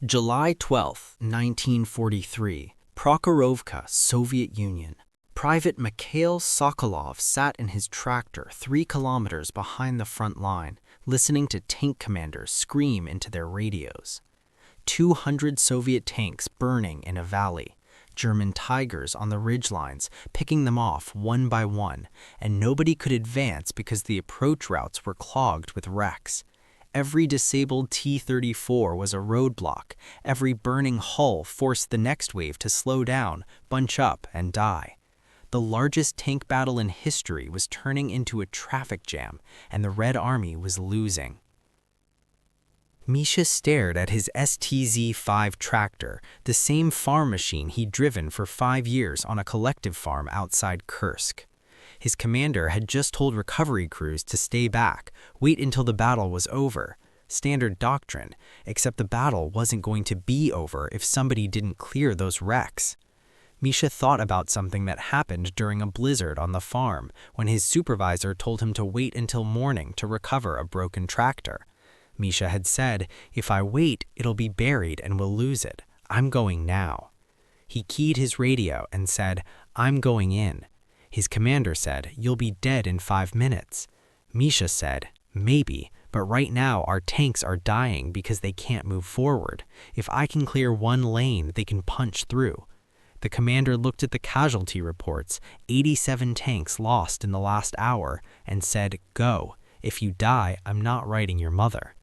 July 12, 1943, Prokhorovka, Soviet Union. Private Mikhail Sokolov sat in his tractor 3 kilometers behind the front line, listening to tank commanders scream into their radios. 200 Soviet tanks burning in a valley, German Tigers on the ridgelines, picking them off one by one, and nobody could advance because the approach routes were clogged with wrecks. Every disabled T-34 was a roadblock. Every burning hull forced the next wave to slow down, bunch up, and die. The largest tank battle in history was turning into a traffic jam, and the Red Army was losing. Misha stared at his STZ-5 tractor, the same farm machine he'd driven for 5 years on a collective farm outside Kursk. His commander had just told recovery crews to stay back, wait until the battle was over. Standard doctrine, except the battle wasn't going to be over if somebody didn't clear those wrecks. Misha thought about something that happened during a blizzard on the farm when his supervisor told him to wait until morning to recover a broken tractor. Misha had said, "If I wait, it'll be buried and we'll lose it. I'm going now." He keyed his radio and said, "I'm going in." His commander said, "You'll be dead in 5 minutes." Misha said, "Maybe, but right now our tanks are dying because they can't move forward. If I can clear one lane, they can punch through." The commander looked at the casualty reports, 87 tanks lost in the last hour, and said, "Go. If you die, I'm not writing your mother."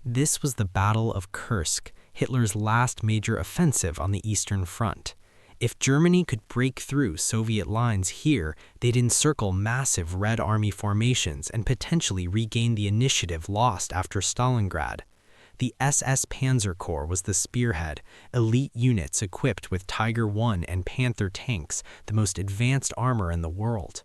This was the Battle of Kursk, Hitler's last major offensive on the Eastern Front. If Germany could break through Soviet lines here, they'd encircle massive Red Army formations and potentially regain the initiative lost after Stalingrad. The SS Panzer Corps was the spearhead, elite units equipped with Tiger I and Panther tanks, the most advanced armor in the world.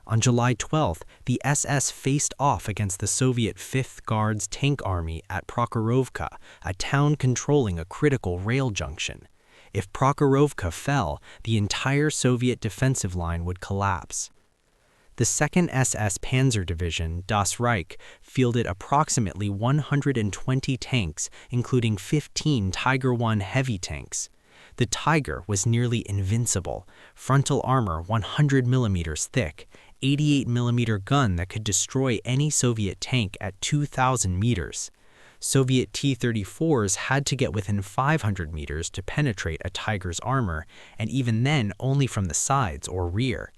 On July 12th, the SS faced off against the Soviet 5th Guards Tank Army at Prokhorovka, a town controlling a critical rail junction. If Prokhorovka fell, the entire Soviet defensive line would collapse. The 2nd SS Panzer Division, Das Reich, fielded approximately 120 tanks, including 15 Tiger I heavy tanks. The Tiger was nearly invincible, frontal armor 100 millimeters thick, 88 millimeter gun that could destroy any Soviet tank at 2,000 meters. Soviet T-34s had to get within 500 meters to penetrate a Tiger's armor, and even then only from the sides or rear.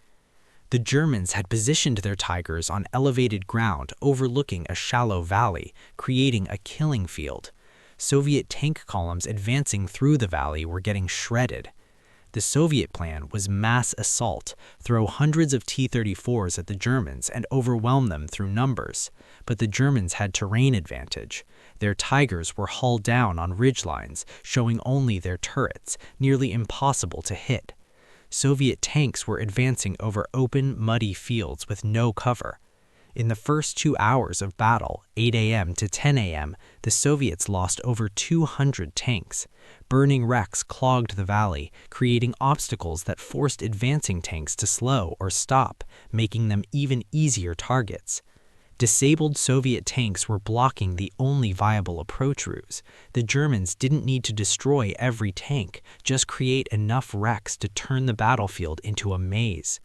The Germans had positioned their Tigers on elevated ground overlooking a shallow valley, creating a killing field. Soviet tank columns advancing through the valley were getting shredded. The Soviet plan was mass assault, throw hundreds of T-34s at the Germans and overwhelm them through numbers. But the Germans had terrain advantage. Their Tigers were hull down on ridgelines, showing only their turrets, nearly impossible to hit. Soviet tanks were advancing over open, muddy fields with no cover. In the first 2 hours of battle, 8 a.m. to 10 a.m., the Soviets lost over 200 tanks. Burning wrecks clogged the valley, creating obstacles that forced advancing tanks to slow or stop, making them even easier targets. Disabled Soviet tanks were blocking the only viable approach routes. The Germans didn't need to destroy every tank, just create enough wrecks to turn the battlefield into a maze.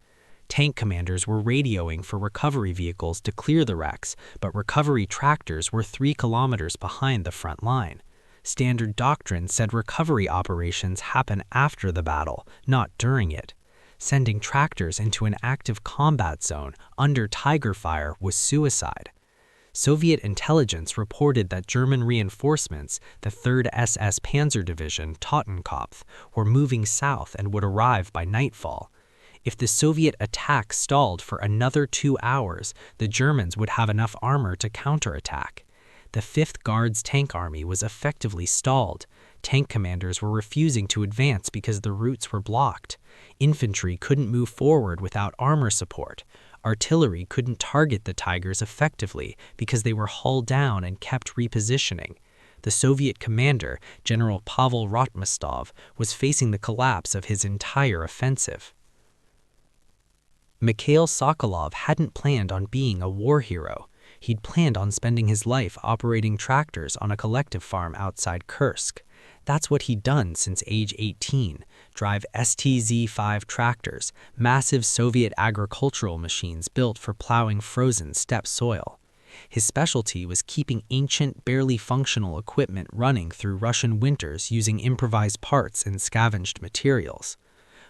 Tank commanders were radioing for recovery vehicles to clear the wrecks, but recovery tractors were 3 kilometers behind the front line. Standard doctrine said recovery operations happen after the battle, not during it. Sending tractors into an active combat zone under Tiger fire was suicide. Soviet intelligence reported that German reinforcements, the 3rd SS Panzer Division, Totenkopf, were moving south and would arrive by nightfall. If the Soviet attack stalled for another 2 hours, the Germans would have enough armor to counterattack. The 5th Guards Tank Army was effectively stalled. Tank commanders were refusing to advance because the routes were blocked. Infantry couldn't move forward without armor support. Artillery couldn't target the Tigers effectively because they were hull down and kept repositioning. The Soviet commander, General Pavel Rotmistov, was facing the collapse of his entire offensive. Mikhail Sokolov hadn't planned on being a war hero. He'd planned on spending his life operating tractors on a collective farm outside Kursk. That's what he'd done since age 18, drive STZ-5 tractors, massive Soviet agricultural machines built for plowing frozen steppe soil. His specialty was keeping ancient, barely functional equipment running through Russian winters using improvised parts and scavenged materials.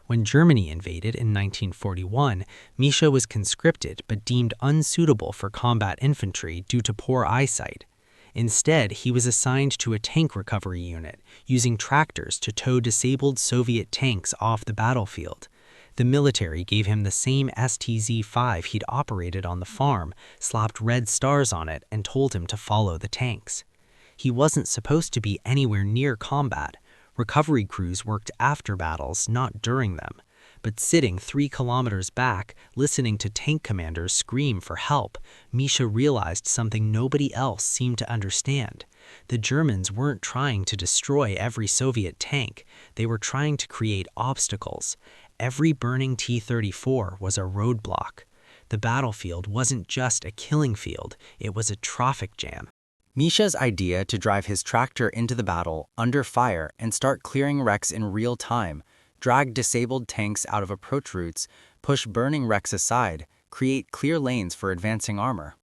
When Germany invaded in 1941, Misha was conscripted but deemed unsuitable for combat infantry due to poor eyesight. Instead, he was assigned to a tank recovery unit, using tractors to tow disabled Soviet tanks off the battlefield. The military gave him the same STZ-5 he'd operated on the farm, slapped red stars on it, and told him to follow the tanks. He wasn't supposed to be anywhere near combat. Recovery crews worked after battles, not during them. But sitting 3 kilometers back, listening to tank commanders scream for help, Misha realized something nobody else seemed to understand. The Germans weren't trying to destroy every Soviet tank. They were trying to create obstacles. Every burning T-34 was a roadblock. The battlefield wasn't just a killing field, it was a traffic jam. Misha's idea to drive his tractor into the battle, under fire, and start clearing wrecks in real time, drag disabled tanks out of approach routes, push burning wrecks aside, create clear lanes for advancing armor.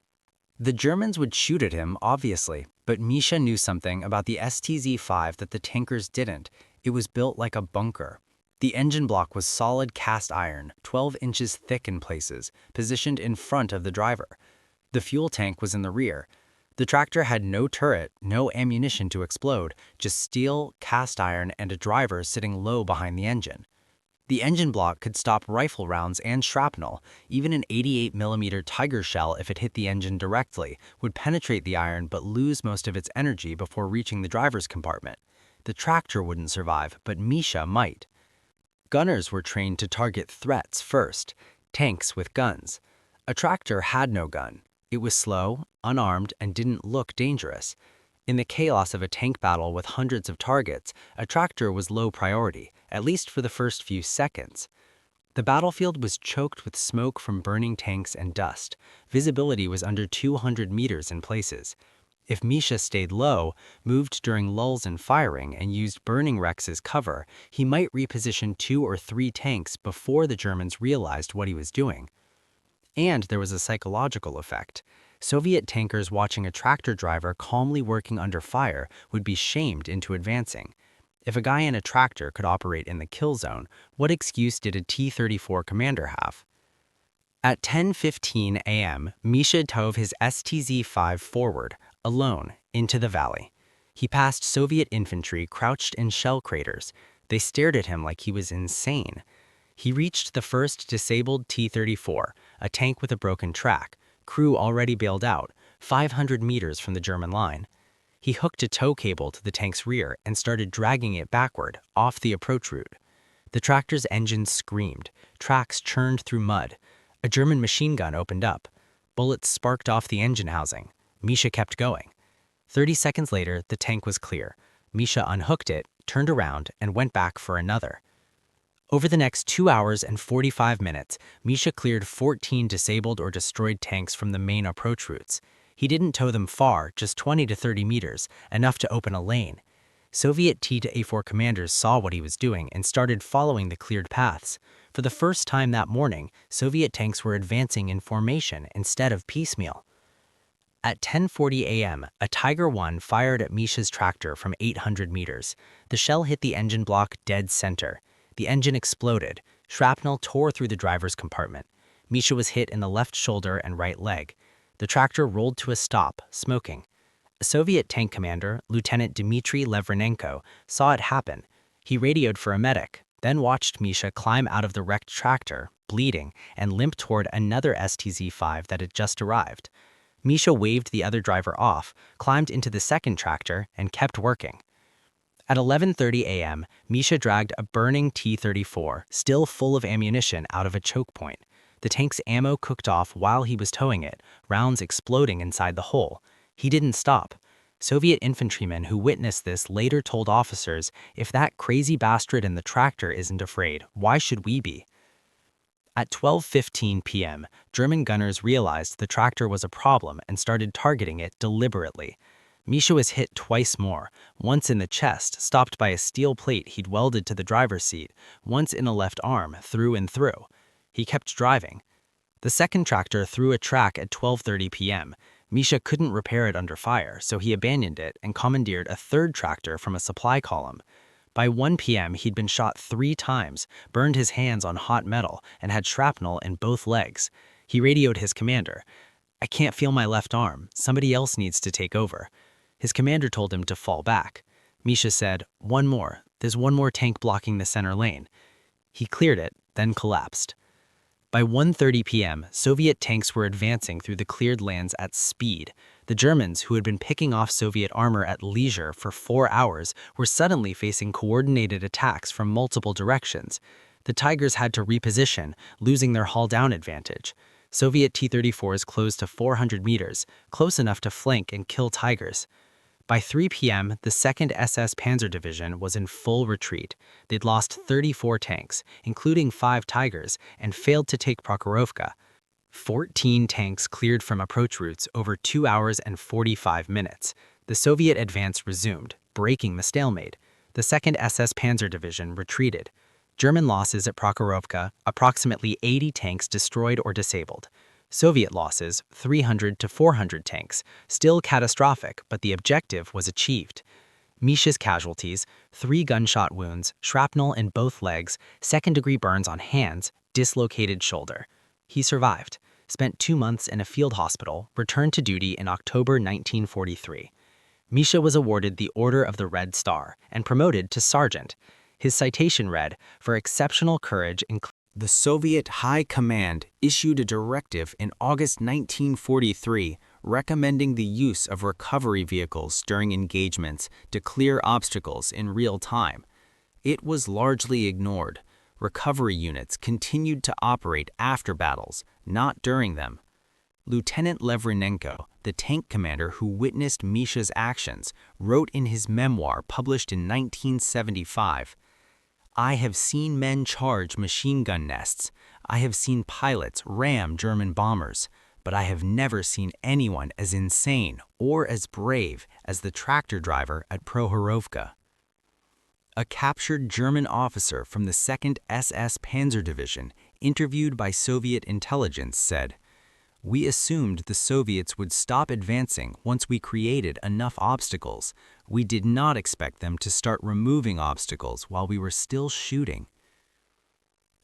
The Germans would shoot at him, obviously, but Misha knew something about the STZ-5 that the tankers didn't. It was built like a bunker. The engine block was solid cast iron, 12 inches thick in places, positioned in front of the driver. The fuel tank was in the rear. The tractor had no turret, no ammunition to explode, just steel, cast iron, and a driver sitting low behind the engine. The engine block could stop rifle rounds and shrapnel. Even an 88mm Tiger shell, if it hit the engine directly, would penetrate the iron but lose most of its energy before reaching the driver's compartment. The tractor wouldn't survive, but Misha might. Gunners were trained to target threats first, tanks with guns. A tractor had no gun. It was slow, unarmed, and didn't look dangerous. In the chaos of a tank battle with hundreds of targets, a tractor was low priority, at least for the first few seconds. The battlefield was choked with smoke from burning tanks and dust. Visibility was under 200 meters in places. If Misha stayed low, moved during lulls in firing, and used burning wrecks as cover, he might reposition 2 or 3 tanks before the Germans realized what he was doing. And there was a psychological effect. Soviet tankers watching a tractor driver calmly working under fire would be shamed into advancing. If a guy in a tractor could operate in the kill zone, what excuse did a T-34 commander have? At 10:15 a.m., Misha drove his STZ-5 forward, alone, into the valley. He passed Soviet infantry crouched in shell craters. They stared at him like he was insane. He reached the first disabled T-34, a tank with a broken track, crew already bailed out, 500 meters from the German line. He hooked a tow cable to the tank's rear and started dragging it backward, off the approach route. The tractor's engine screamed, tracks churned through mud. A German machine gun opened up. Bullets sparked off the engine housing. Misha kept going. 30 seconds later, the tank was clear. Misha unhooked it, turned around, and went back for another. Over the next 2 hours and 45 minutes, Misha cleared 14 disabled or destroyed tanks from the main approach routes. He didn't tow them far, just 20 to 30 meters, enough to open a lane. Soviet T-A4 commanders saw what he was doing and started following the cleared paths. For the first time that morning, Soviet tanks were advancing in formation instead of piecemeal. At 10:40 a.m., a Tiger I fired at Misha's tractor from 800 meters. The shell hit the engine block dead center. The engine exploded. Shrapnel tore through the driver's compartment. Misha was hit in the left shoulder and right leg. The tractor rolled to a stop, smoking. A Soviet tank commander, Lieutenant Dmitry Levrenenko, saw it happen. He radioed for a medic, then watched Misha climb out of the wrecked tractor, bleeding, and limp toward another STZ-5 that had just arrived. Misha waved the other driver off, climbed into the second tractor, and kept working. At 11:30 a.m., Misha dragged a burning T-34, still full of ammunition, out of a choke point. The tank's ammo cooked off while he was towing it, rounds exploding inside the hole. He didn't stop. Soviet infantrymen who witnessed this later told officers, "If that crazy bastard in the tractor isn't afraid, why should we be?" At 12:15 p.m., German gunners realized the tractor was a problem and started targeting it deliberately. Misha was hit twice more, once in the chest, stopped by a steel plate he'd welded to the driver's seat, once in the left arm, through and through. He kept driving. The second tractor threw a track at 12:30 p.m. Misha couldn't repair it under fire, so he abandoned it and commandeered a third tractor from a supply column. By 1 p.m., he'd been shot 3 times, burned his hands on hot metal, and had shrapnel in both legs. He radioed his commander. "I can't feel my left arm. Somebody else needs to take over." His commander told him to fall back. Misha said, "One more. There's one more tank blocking the center lane." He cleared it, then collapsed. By 1:30 p.m., Soviet tanks were advancing through the cleared lands at speed. The Germans, who had been picking off Soviet armor at leisure for 4 hours, were suddenly facing coordinated attacks from multiple directions. The Tigers had to reposition, losing their hull-down advantage. Soviet T-34s closed to 400 meters, close enough to flank and kill Tigers. By 3 p.m., the 2nd SS Panzer Division was in full retreat. They'd lost 34 tanks, including 5 Tigers, and failed to take Prokhorovka. 14 tanks cleared from approach routes over 2 hours and 45 minutes. The Soviet advance resumed, breaking the stalemate. The 2nd SS Panzer Division retreated. German losses at Prokhorovka, approximately 80 tanks destroyed or disabled. Soviet losses, 300 to 400 tanks, still catastrophic, but the objective was achieved. Misha's casualties, 3 gunshot wounds, shrapnel in both legs, second-degree burns on hands, dislocated shoulder. He survived, spent 2 months in a field hospital, returned to duty in October 1943. Misha was awarded the Order of the Red Star and promoted to sergeant. His citation read, "For exceptional courage in." The Soviet High Command issued a directive in August 1943 recommending the use of recovery vehicles during engagements to clear obstacles in real time. It was largely ignored. Recovery units continued to operate after battles, not during them. Lieutenant Levrinenko, the tank commander who witnessed Misha's actions, wrote in his memoir published in 1975, "I have seen men charge machine gun nests. I have seen pilots ram German bombers, but I have never seen anyone as insane or as brave as the tractor driver at Prokhorovka." A captured German officer from the 2nd SS Panzer Division, interviewed by Soviet intelligence, said, "We assumed the Soviets would stop advancing once we created enough obstacles. We did not expect them to start removing obstacles while we were still shooting."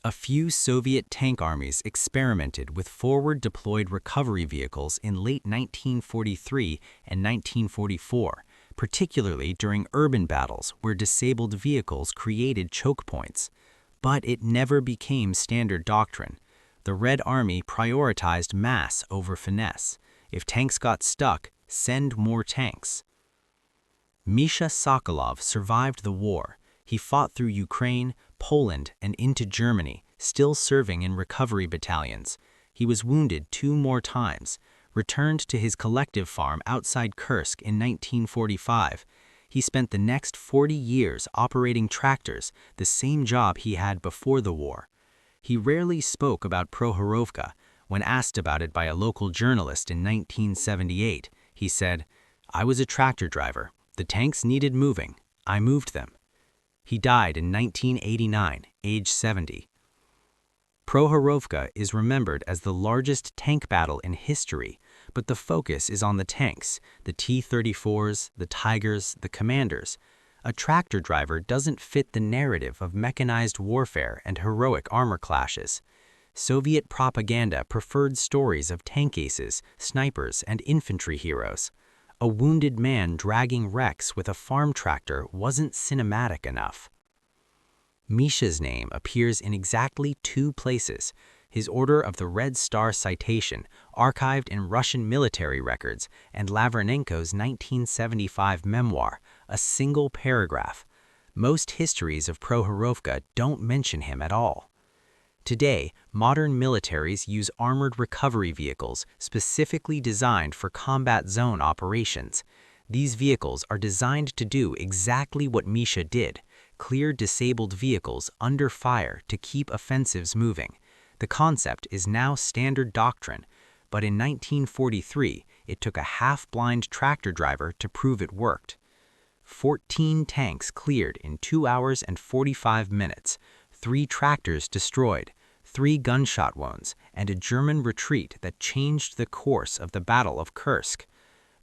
A few Soviet tank armies experimented with forward-deployed recovery vehicles in late 1943 and 1944, particularly during urban battles where disabled vehicles created choke points. But it never became standard doctrine. The Red Army prioritized mass over finesse. If tanks got stuck, send more tanks. Misha Sokolov survived the war. He fought through Ukraine, Poland, and into Germany, still serving in recovery battalions. He was wounded 2 more times, returned to his collective farm outside Kursk in 1945. He spent the next 40 years operating tractors, the same job he had before the war. He rarely spoke about Prokhorovka. When asked about it by a local journalist in 1978, he said, "I was a tractor driver. The tanks needed moving. I moved them." He died in 1989, age 70. Prokhorovka is remembered as the largest tank battle in history, but the focus is on the tanks, the T-34s, the Tigers, the Commanders. A tractor driver doesn't fit the narrative of mechanized warfare and heroic armor clashes. Soviet propaganda preferred stories of tank aces, snipers, and infantry heroes. A wounded man dragging wrecks with a farm tractor wasn't cinematic enough. Misha's name appears in exactly 2 places: his Order of the Red Star citation, archived in Russian military records, and Lavrinenko's 1975 memoir, a single paragraph. Most histories of Prokhorovka don't mention him at all. Today, modern militaries use armored recovery vehicles specifically designed for combat zone operations. These vehicles are designed to do exactly what Misha did: clear disabled vehicles under fire to keep offensives moving. The concept is now standard doctrine, but in 1943, it took a half-blind tractor driver to prove it worked. 14 tanks cleared in 2 hours and 45 minutes, 3 tractors destroyed, 3 gunshot wounds, and a German retreat that changed the course of the Battle of Kursk.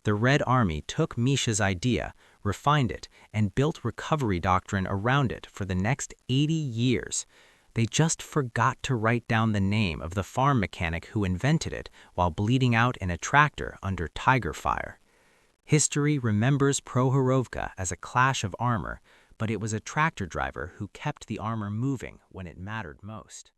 The Red Army took Misha's idea, refined it, and built recovery doctrine around it for the next 80 years. They just forgot to write down the name of the farm mechanic who invented it while bleeding out in a tractor under Tiger fire. History remembers Prohorovka as a clash of armor, but it was a tractor driver who kept the armor moving when it mattered most.